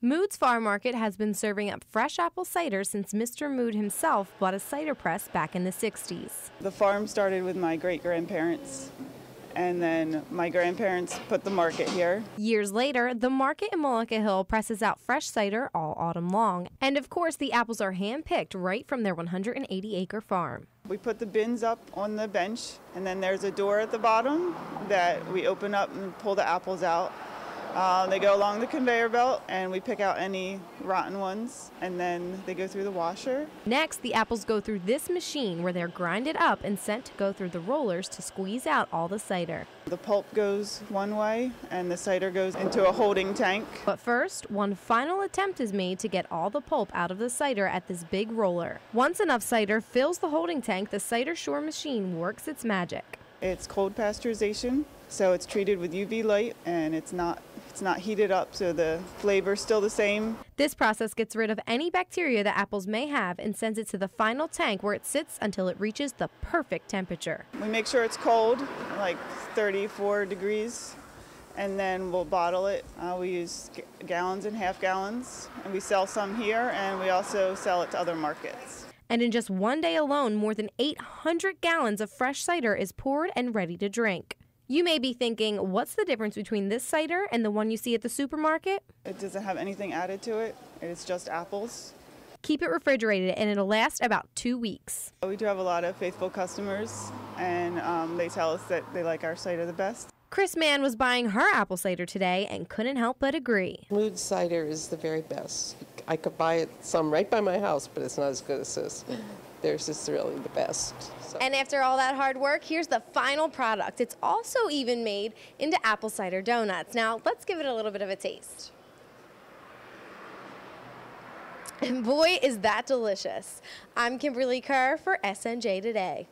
Mood's Farm Market has been serving up fresh apple cider since Mr. Mood himself bought a cider press back in the 60s. The farm started with my great-grandparents, and then my grandparents put the market here. Years later, the market in Mullica Hill presses out fresh cider all autumn long. And of course, the apples are hand-picked right from their 180-acre farm. We put the bins up on the bench, and then there's a door at the bottom that we open up and pull the apples out. They go along the conveyor belt, and we pick out any rotten ones, and then they go through the washer. Next, the apples go through this machine where they're grinded up and sent to go through the rollers to squeeze out all the cider. The pulp goes one way, and the cider goes into a holding tank. But first, one final attempt is made to get all the pulp out of the cider at this big roller. Once enough cider fills the holding tank, the Cider Shore machine works its magic. It's cold pasteurization, so it's treated with UV light, and it's not heated up, so the flavor's still the same. This process gets rid of any bacteria that apples may have and sends it to the final tank where it sits until it reaches the perfect temperature. We make sure it's cold, like 34 degrees, and then we'll bottle it. We use gallons and half gallons, and we sell some here, and we also sell it to other markets. And in just one day alone, more than 800 gallons of fresh cider is poured and ready to drink. You may be thinking, what's the difference between this cider and the one you see at the supermarket? It doesn't have anything added to it. It's just apples. Keep it refrigerated and it'll last about 2 weeks. We do have a lot of faithful customers, and they tell us that they like our cider the best. Chris Mann was buying her apple cider today and couldn't help but agree. Mood cider is the very best. I could buy some right by my house, but it's not as good as this. Theirs is really the best. So. And after all that hard work, here's the final product. It's also even made into apple cider donuts. Now, let's give it a little bit of a taste. And boy, is that delicious. I'm Kimberly Kerr for SNJ Today.